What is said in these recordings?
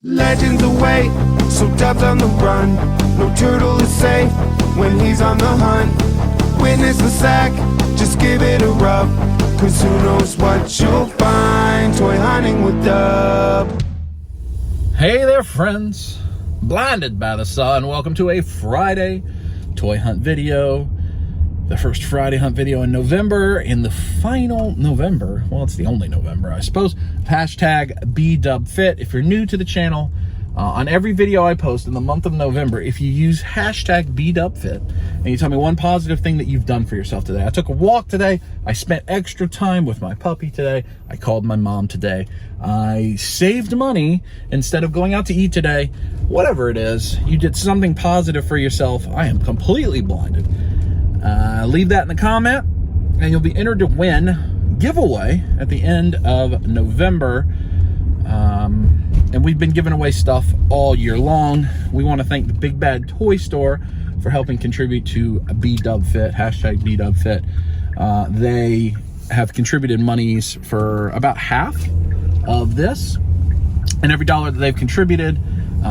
Legends await, so dubs on the run. No turtle is safe when he's on the hunt. Witness the sack, just give it a rub. Cause who knows what you'll find. Toy hunting with Dub. Hey there, friends. Blinded by the sun. Welcome to a Friday toy hunt video. The first Friday hunt video in November, in the final November, well, it's the only November, I suppose, hashtag bigdubfit. If you're new to the channel, on every video I post in the month of November, if you use hashtag bigdubfit, and you tell me one positive thing that you've done for yourself today. I took a walk today, I spent extra time with my puppy today, I called my mom today, I saved money instead of going out to eat today, whatever it is, you did something positive for yourself. I am completely blinded. Leave that in the comment, and you'll be entered to win giveaway at the end of November. And we've been giving away stuff all year long. We want to thank the Big Bad Toy Store for helping contribute to bigdubfit, hashtag bigdubfit. They have contributed monies for about half of this, and every dollar that they've contributed,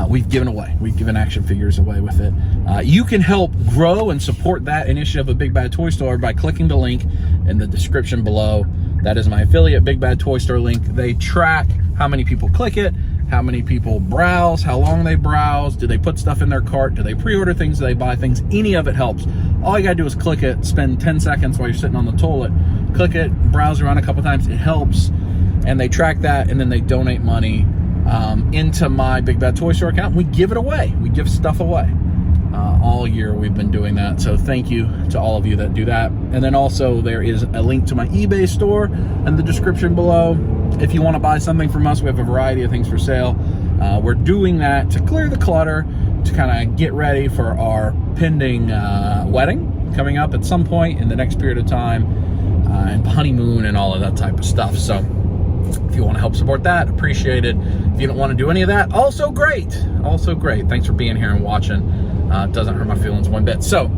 we've given away. We've given action figures away with it. You can help grow and support that initiative of Big Bad Toy Store by clicking the link in the description below. That is my affiliate, Big Bad Toy Store link. They track how many people click it, how many people browse, how long they browse, do they put stuff in their cart, do they pre-order things, do they buy things. Any of it helps. All you gotta do is click it, spend 10 seconds while you're sitting on the toilet, click it, browse around a couple times, it helps. And they track that, and then they donate money into my Big Bad Toy Store account. We give it away. We give stuff away. All year we've been doing that. So thank you to all of you that do that. And then also there is a link to my eBay store in the description below. If you want to buy something from us, we have a variety of things for sale. We're doing that to clear the clutter, to kind of get ready for our pending wedding coming up at some point in the next period of time, and honeymoon and all of that type of stuff. So if you want to help support that, appreciate it. If you don't want to do any of that, also great. Also great. Thanks for being here and watching. It doesn't hurt my feelings one bit. So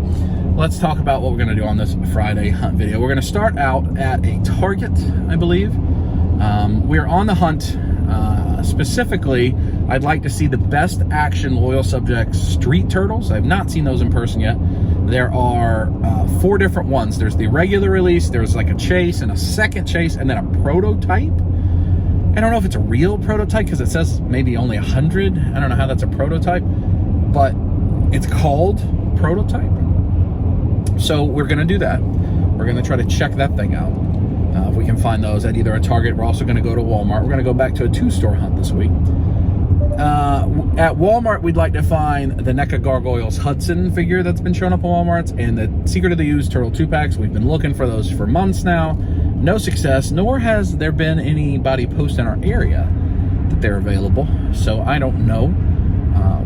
let's talk about what we're going to do on this Friday hunt video. We're going to start out at a Target, I believe. We're on the hunt. Specifically, I'd like to see the best action Loyal Subjects street turtles. I've not seen those in person yet. There are 4 different ones. There's the regular release, there's like a chase and a second chase, and then a prototype. I don't know if it's a real prototype because it says maybe only 100. I don't know how that's a prototype, but it's called prototype. So we're going to do that. We're going to try to check that thing out. If we can find those at either a Target. We're also going to go to Walmart. We're going to go back to a 2-store hunt this week. At Walmart, we'd like to find the NECA Gargoyles Hudson figure that's been showing up on Walmart's, and the Secret of the Ooze Turtle 2-packs. We've been looking for those for months now. No success, nor has there been anybody post in our area that they're available. So I don't know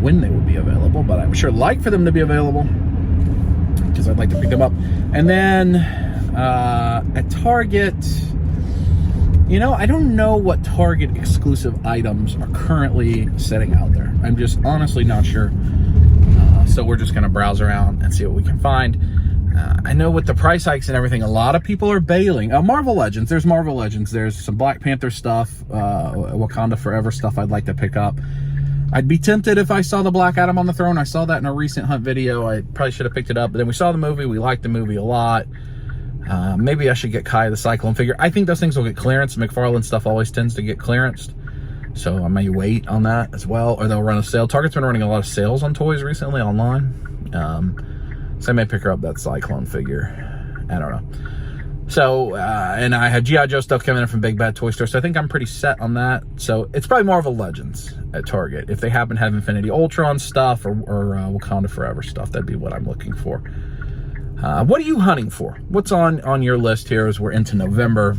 when they will be available, but I'm sure like for them to be available because I'd like to pick them up. And then at Target, you know, I don't know what Target exclusive items are currently sitting out there. I'm just honestly not sure. So we're just going to browse around and see what we can find. I know with the price hikes and everything, a lot of people are bailing. Marvel Legends, there's Marvel Legends. There's some Black Panther stuff, Wakanda Forever stuff I'd like to pick up. I'd be tempted if I saw the Black Adam on the throne. I saw that in a recent hunt video. I probably should have picked it up, but then we saw the movie. We liked the movie a lot. Maybe I should get Kai the Cyclone figure. I think those things will get clearance. McFarlane stuff always tends to get clearanced. So I may wait on that as well, or they'll run a sale. Target's been running a lot of sales on toys recently online. So I may pick her up that Cyclone figure. I don't know. So, and I had G.I. Joe stuff coming in from Big Bad Toy Store, so I think I'm pretty set on that. So it's probably Marvel Legends at Target. If they happen to have Infinity Ultron stuff or Wakanda Forever stuff, that'd be what I'm looking for. What are you hunting for? What's on your list here as we're into November?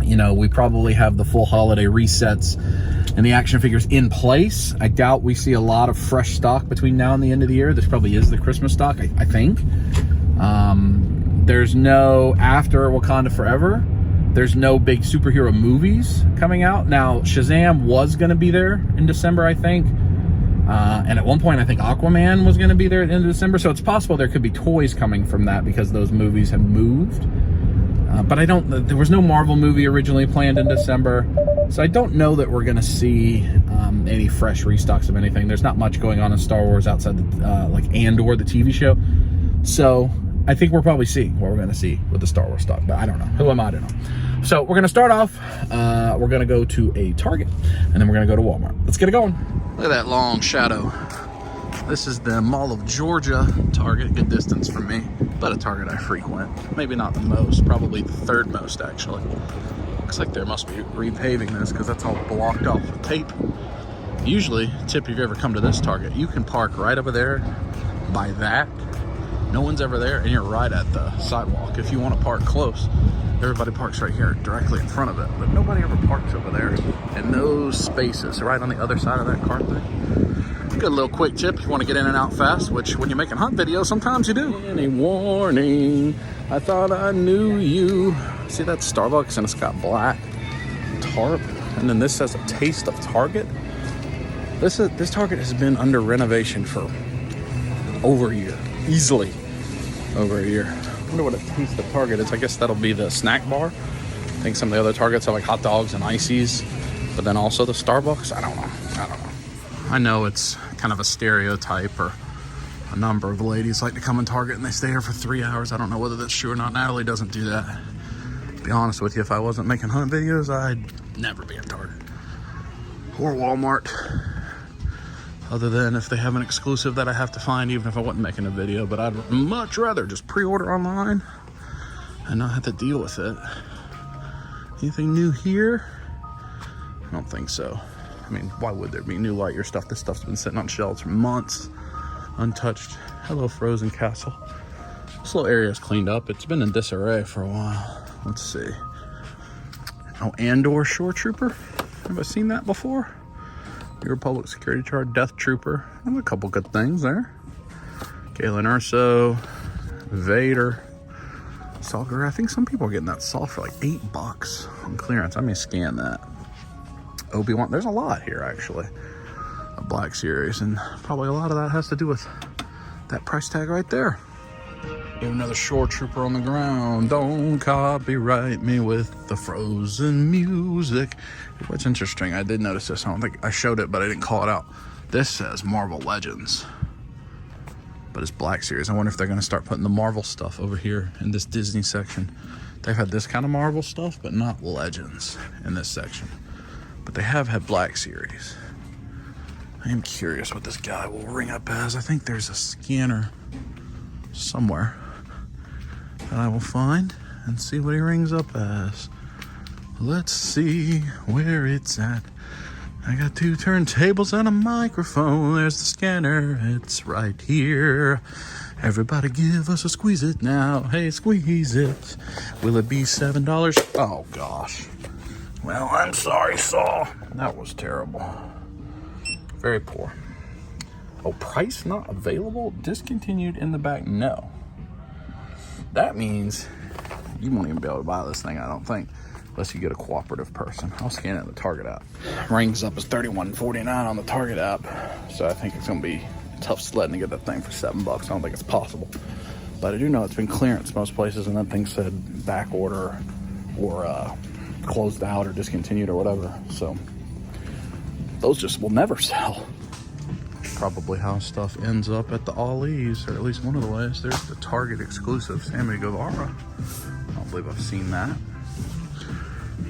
You know, we probably have the full holiday resets and the action figures in place. I doubt we see a lot of fresh stock between now and the end of the year. This probably is the Christmas stock, I think. There's no, after Wakanda Forever, there's no big superhero movies coming out. Now, Shazam was going to be there in December, I think. And at one point, I think Aquaman was going to be there at the end of December. So it's possible there could be toys coming from that because those movies have moved. But there was no Marvel movie originally planned in December. So I don't know that we're going to see any fresh restocks of anything. There's not much going on in Star Wars outside the, like Andor, the TV show. So I think we're probably seeing what we're going to see with the Star Wars stock, but I don't know. Who am I to know? So we're going to start off. We're going to go to a Target, and then we're going to go to Walmart. Let's get it going. Look at that long shadow. This is the Mall of Georgia Target. Good distance from me, but a Target I frequent. Maybe not the most, probably the third most, actually. Looks like there must be repaving this because that's all blocked off with tape. Usually, tip, if you've ever come to this Target, you can park right over there by that. No one's ever there, and you're right at the sidewalk. If you want to park close, everybody parks right here directly in front of it, but nobody ever parks over there in those spaces right on the other side of that car thing. Good little quick tip if you want to get in and out fast, which when you're making hunt videos, sometimes you do. Any warning, I thought I knew you. See that Starbucks, and it's got black tarp, and then this says a taste of Target. This Target has been under renovation for over a year, easily over a year. I wonder what a taste of Target is. I guess that'll be the snack bar. I think some of the other Targets have like hot dogs and ices, but then also the Starbucks. I don't know. I know it's kind of a stereotype, or a number of ladies like to come in Target and they stay here for 3 hours. I don't know whether that's true or not. Natalie doesn't do that. To be honest with you, if I wasn't making hunt videos, I'd never be in Target or Walmart, other than if they have an exclusive that I have to find, even if I wasn't making a video. But I'd much rather just pre-order online and not have to deal with it. Anything new here? I don't think so. I mean, why would there be new light year stuff? This stuff's been sitting on shelves for months, untouched. Hello, Frozen Castle. This little area's cleaned up. It's been in disarray for a while. Let's see. Oh, Andor Shore Trooper. Have I seen that before? Your Public Security Charge, Death Trooper. There's a couple good things there. Galen Erso, Vader, Salger. I think some people are getting that Saw for like $8 on clearance. I may scan that. Obi-Wan. There's a lot here, actually. A Black Series, and probably a lot of that has to do with that price tag right there. We have another Shore Trooper on the ground. Don't copyright me with the Frozen music. What's interesting, I did notice this. I don't think I showed it, but I didn't call it out. This says Marvel Legends, but it's Black Series. I wonder if they're going to start putting the Marvel stuff over here in this Disney section. They've had this kind of Marvel stuff, but not Legends in this section. But they have had Black Series. I am curious what this guy will ring up as. I think there's a scanner somewhere that I will find and see what he rings up as. Let's see where it's at. I got 2 turntables and a microphone. There's the scanner. It's right here. Everybody give us a squeeze it now. Hey, squeeze it. Will it be $7? Oh, gosh. Well, I'm sorry, Saw. That was terrible. Very poor. Oh, price not available? Discontinued in the back? No. That means you won't even be able to buy this thing, I don't think, unless you get a cooperative person. I'll scan it in the Target app. Rings up as $31.49 on the Target app, so I think it's going to be tough sledding to get that thing for $7. I don't think it's possible. But I do know it's been clearance most places, and that thing said back order or closed out or discontinued or whatever. So those just will never sell. Probably how stuff ends up at the Ollie's, or at least one of the ways. There's the Target exclusive Sammy Guevara. I don't believe I've seen that.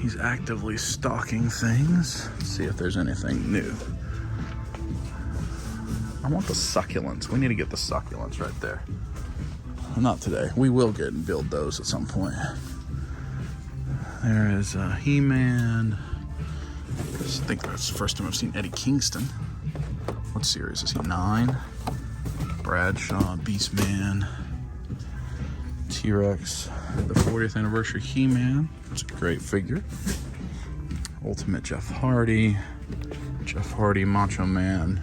He's actively stocking things. Let's see if there's anything new. I want the succulents. We need to get the succulents right there. Not today. We will get and build those at some point. There is He-Man. I think that's the first time I've seen Eddie Kingston. What series is he? 9. Bradshaw, Beastman, T-Rex, the 40th anniversary He-Man. That's a great figure. Ultimate Jeff Hardy, Macho Man.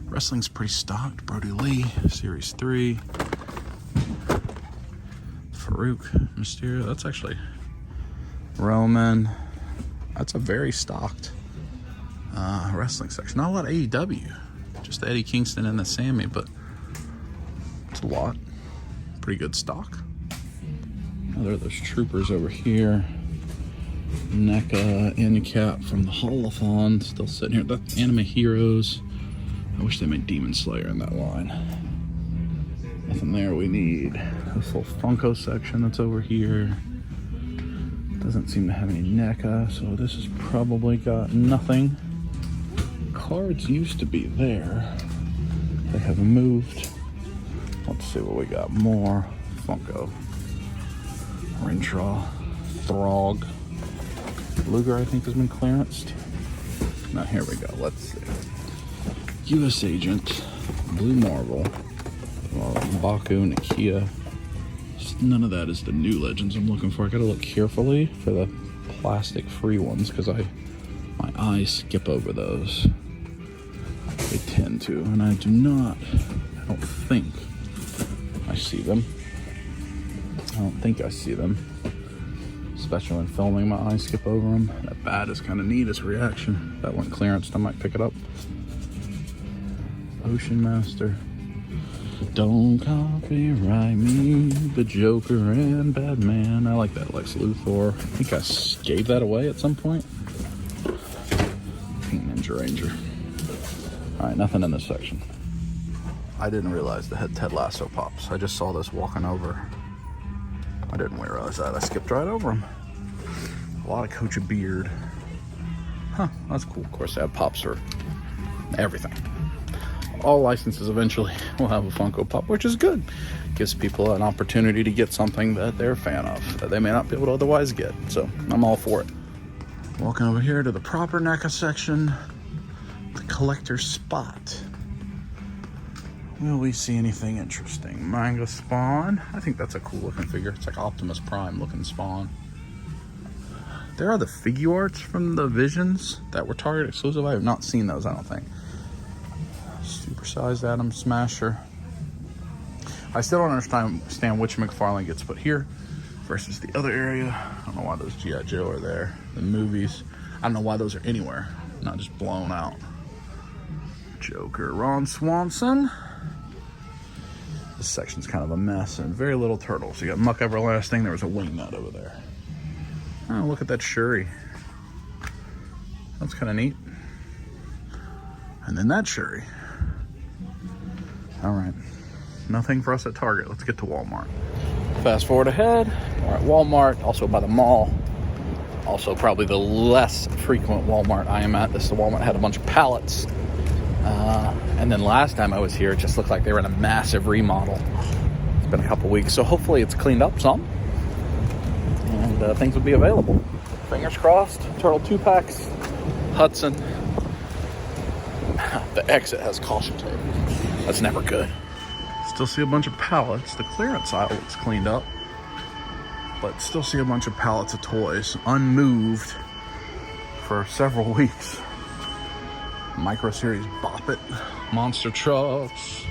Wrestling's pretty stocked. Brody Lee, Series 3. Farouk, Mysterio. That's actually Roman. That's a very stocked wrestling section. Not a lot of AEW. Just the Eddie Kingston and the Sammy, but it's a lot. Pretty good stock. Oh, there are those troopers over here. NECA end cap from the Holothon still sitting here. That's Anime Heroes. I wish they made Demon Slayer in that line. Nothing there. We need this little Funko section that's over here. Doesn't seem to have any NECA, so this has probably got nothing. Cards used to be there. They have moved. Let's see what we got. More Funko. Rintraw. Throg. Luger, I think, has been clearanced. Now, here we go. Let's see. U.S. Agent. Blue Marvel. Baku, Nakia. None of that is the new Legends I'm looking for. I gotta look carefully for the plastic-free ones because my eyes skip over those. They tend to, and I don't think I see them. I don't think I see them. Especially when filming, my eyes skip over them. That bat is kind of neat as a reaction. That one clearanced, I might pick it up. Ocean Master. Don't copyright me, the Joker and Batman. I like that Lex Luthor. I think I gave that away at some point. Pink Ninja Ranger. Alright, nothing in this section. I didn't realize they had Ted Lasso pops. I just saw this walking over. I didn't realize that. I skipped right over him. A lot of Coach of Beard. Huh, that's cool. Of course, they have pops for everything. All licenses eventually will have a Funko Pop, which is good. Gives people an opportunity to get something that they're a fan of, that they may not be able to otherwise get. So, I'm all for it. Walking over here to the proper NECA section. The collector spot. Will we see anything interesting? Manga Spawn. I think that's a cool looking figure. It's like Optimus Prime looking Spawn. There are the figure arts from the Visions that were Target exclusive. I have not seen those, I don't think. Supersized Atom Smasher. I still don't understand which McFarlane gets put here versus the other area. I don't know why those G.I. Joe are there. The movies. I don't know why those are anywhere, not just blown out. Joker, Ron Swanson. This section's kind of a mess and very little turtles. You got Muck Everlasting. There was a wingnut over there. Oh, look at that Shuri. That's kind of neat. And then that Shuri. All right, nothing for us at Target. Let's get to Walmart. Fast forward ahead. We're at Walmart, also by the mall. Also probably the less frequent Walmart I am at. This Walmart had a bunch of pallets. And then last time I was here, it just looked like they were in a massive remodel. It's been a couple weeks, so hopefully it's cleaned up some. And things will be available. Fingers crossed. Turtle 2-packs. Hudson. The exit has caution tape. That's never good. Still see a bunch of pallets. The clearance aisle looks cleaned up. But still see a bunch of pallets of toys unmoved for several weeks. Micro Series Bop It. Monster Trucks.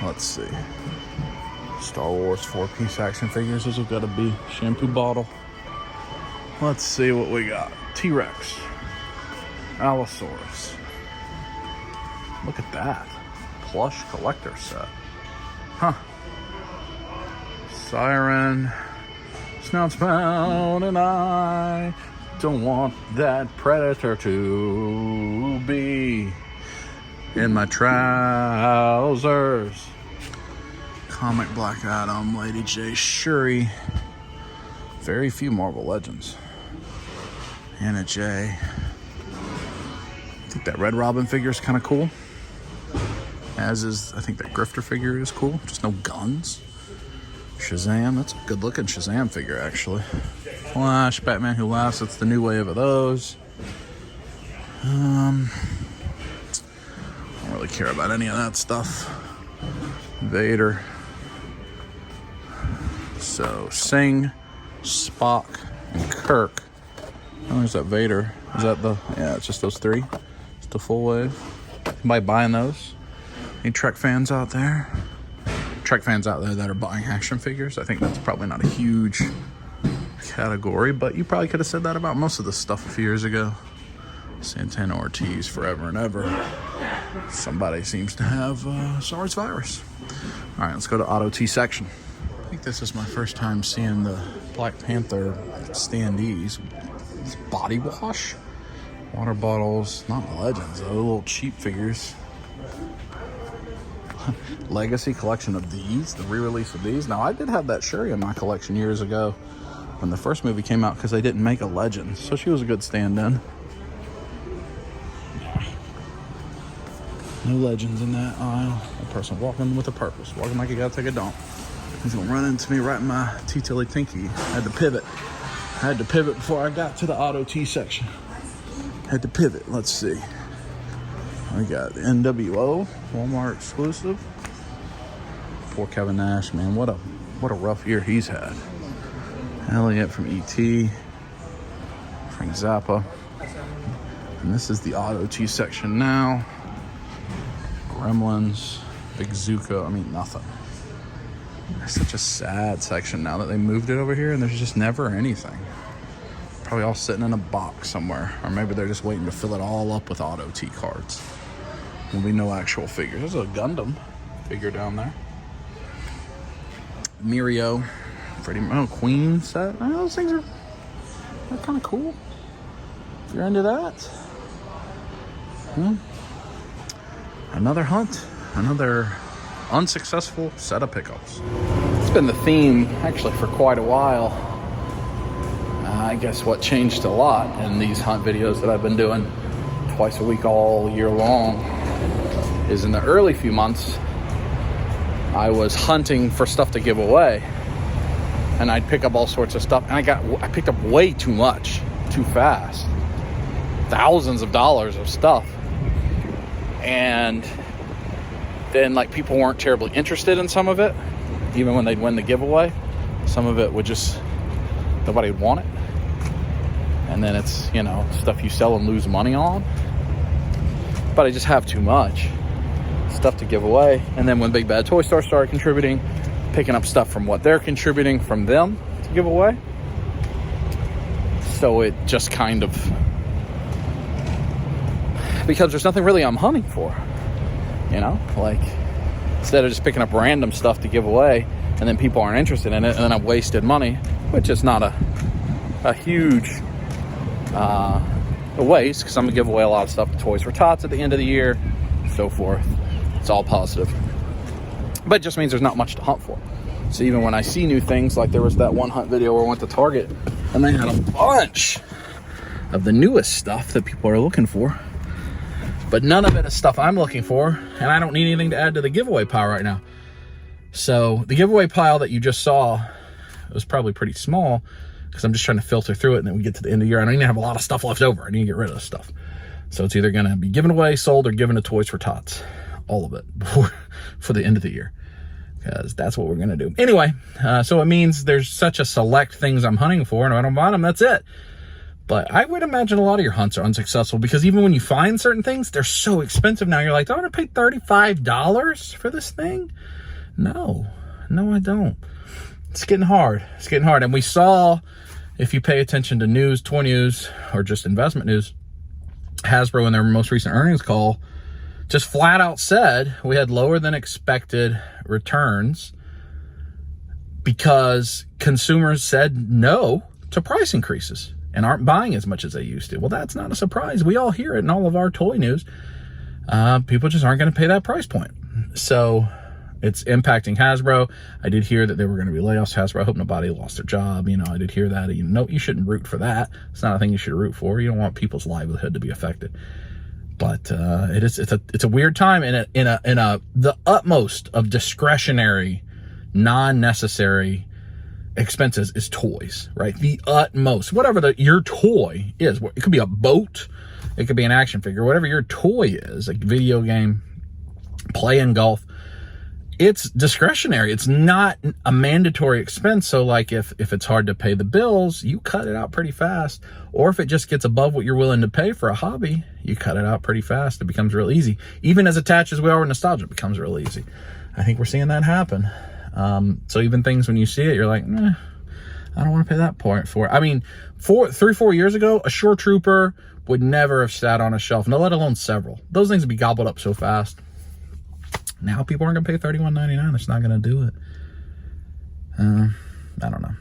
Let's see. Star Wars 4-piece action figures. Those have got to be shampoo bottle. Let's see what we got. T-Rex. Allosaurus. Look at that. Plush collector set. Huh. Siren. Snouts bound, and I don't want that predator to be in my trousers. Comic Black Adam, Lady J, Shuri. Very few Marvel Legends. Anna J. I think that Red Robin figure is kind of cool. As is, I think that Grifter figure is cool. Just no guns. Shazam, that's a good looking Shazam figure actually. Flash, Batman Who Laughs, that's the new wave of those. I don't really care about any of that stuff. Vader. So, Singh, Spock, and Kirk. Oh, there's that Vader. Is that the, yeah, it's just those three. It's the full wave. Anybody buying those? Any Trek fans out there? Trek fans out there that are buying action figures? I think that's probably not a huge category, but you probably could have said that about most of the stuff a few years ago. Santana Ortiz, forever and ever. Somebody seems to have SARS virus. All right, let's go to Auto T section. I think this is my first time seeing the Black Panther standees. It's body wash. Water bottles. Not Legends, though. Little cheap figures. Legacy collection of these. The re-release of these. Now, I did have that Shuri in my collection years ago when the first movie came out because they didn't make a Legend. So she was a good stand-in. No Legends in that aisle. A person walking with a purpose. Walking like you gotta take a dump. He's gonna run into me right in my T-Tilly Tinky. I had to pivot. Before I got to the auto T section. Had to pivot. Let's see. We got the NWO, Walmart exclusive. Poor Kevin Nash, man. What a rough year he's had. Elliot from E.T. Frank Zappa. And this is the auto T section now. Gremlins, Big Zuko. I mean, nothing. It's such a sad section now that they moved it over here and there's just never anything. Probably all sitting in a box somewhere. Or maybe they're just waiting to fill it all up with auto T cards. There'll be no actual figures. There's a Gundam figure down there. Mirio, Queen set. Those things are kind of cool. If you're into that. Another hunt. Another unsuccessful set of pickups. It's been the theme actually for quite a while. I guess what changed a lot in these hunt videos that I've been doing twice a week all year long is in the early few months I was hunting for stuff to give away, and I'd pick up all sorts of stuff, and I picked up way too much too fast, thousands of dollars of stuff, and then like people weren't terribly interested in some of it. Even when they'd win the giveaway, some of it would just, nobody would want it. And then it's, you know, stuff you sell and lose money on. But I just have too much stuff to give away. And then when Big Bad Toy Store started contributing, picking up stuff from what they're contributing from them to give away. So it just kind of, because there's nothing really I'm hunting for. You know, like, instead of just picking up random stuff to give away and then people aren't interested in it, and then I've wasted money, which is not a huge waste, because I'm gonna give away a lot of stuff to Toys for Tots at the end of the year, so forth. It's all positive, but it just means there's not much to hunt for. So even when I see new things, like there was that one hunt video where I went to Target and they had a bunch of the newest stuff that people are looking for, but none of it is stuff I'm looking for, and I don't need anything to add to the giveaway pile right now. So the giveaway pile that you just saw was probably pretty small, because I'm just trying to filter through it, and then we get to the end of the year, and I need to have a lot of stuff left over. I need to get rid of this stuff. So it's either going to be given away, sold, or given to Toys for Tots. All of it for the end of the year, because that's what we're going to do. Anyway, so it means there's such a select things I'm hunting for, and if I don't buy them, that's it. But I would imagine a lot of your hunts are unsuccessful, because even when you find certain things, they're so expensive now. You're like, do I want to pay $35 for this thing? No, I don't. It's getting hard. And we saw, if you pay attention to news, toy news, or just investment news, Hasbro in their most recent earnings call just flat out said we had lower than expected returns because consumers said no to price increases and aren't buying as much as they used to. Well, that's not a surprise. We all hear it in all of our toy news. People just aren't going to pay that price point. So it's impacting Hasbro. I did hear that there were going to be layoffs. Hasbro, I hope nobody lost their job. You know, I did hear that. You know, you shouldn't root for that. It's not a thing you should root for. You don't want people's livelihood to be affected. But it's a weird time in the utmost of discretionary, non-necessary expenses is toys, right? The utmost, whatever your toy is. It could be a boat, it could be an action figure, whatever your toy is, like video game, playing golf. It's discretionary. It's not a mandatory expense. So like if it's hard to pay the bills, you cut it out pretty fast. Or if it just gets above what you're willing to pay for a hobby, you cut it out pretty fast. It becomes real easy. Even as attached as we are with nostalgia, it becomes real easy. I think we're seeing that happen. So even things when you see it, you're like, I don't want to pay that point for it. I mean, 3-4 years ago, a Shore Trooper would never have sat on a shelf, no, let alone several. Those things would be gobbled up so fast. Now people aren't going to pay $31.99. It's not going to do it. I don't know.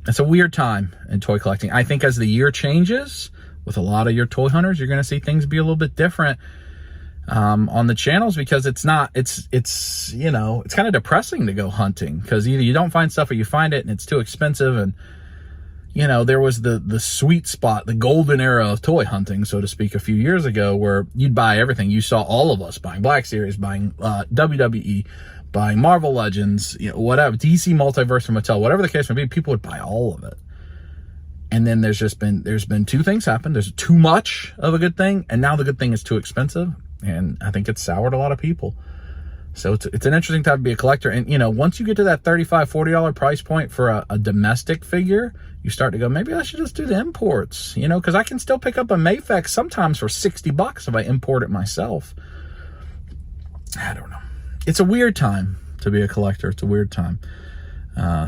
it's a weird time in toy collecting. I think as the year changes, with a lot of your toy hunters, you're going to see things be a little bit different on the channels, because it's kind of depressing to go hunting, because either you don't find stuff or you find it and it's too expensive. And there was the sweet spot, the golden era of toy hunting, so to speak, a few years ago, where you'd buy everything. You saw all of us buying Black Series, buying WWE, buying Marvel Legends, whatever, DC Multiverse from Mattel, whatever the case may be, people would buy all of it. And then there's been two things happen. There's too much of a good thing, and now the good thing is too expensive. And I think it's soured a lot of people. So it's an interesting time to be a collector. And, once you get to that $35, $40 price point for a domestic figure, you start to go, maybe I should just do the imports, because I can still pick up a Mafex sometimes for $60 if I import it myself. I don't know. It's a weird time to be a collector. It's a weird time.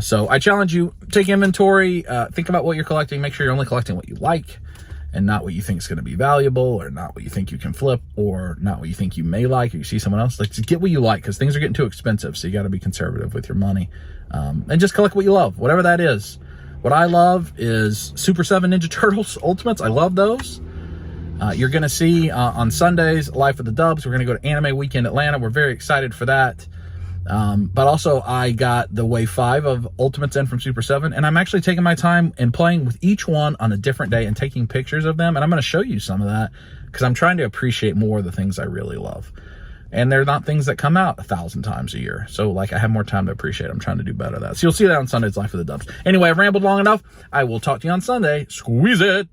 So I challenge you, take inventory, think about what you're collecting, make sure you're only collecting what you like and not what you think is going to be valuable, or not what you think you can flip, or not what you think you may like, or you see someone else. Like, just get what you like, because things are getting too expensive. So you got to be conservative with your money, and just collect what you love, whatever that is. What I love is Super 7 Ninja Turtles Ultimates. I love those. You're going to see on Sundays, Life of the Dubs. We're going to go to Anime Weekend Atlanta. We're very excited for that. But also I got the Wave 5 of Ultimates in from Super 7, and I'm actually taking my time and playing with each one on a different day and taking pictures of them. And I'm going to show you some of that, because I'm trying to appreciate more of the things I really love. And they're not things that come out 1,000 times a year. So I have more time to appreciate. I'm trying to do better at that. So you'll see that on Sunday's Life of the Dubs. Anyway, I've rambled long enough. I will talk to you on Sunday. Squeeze it.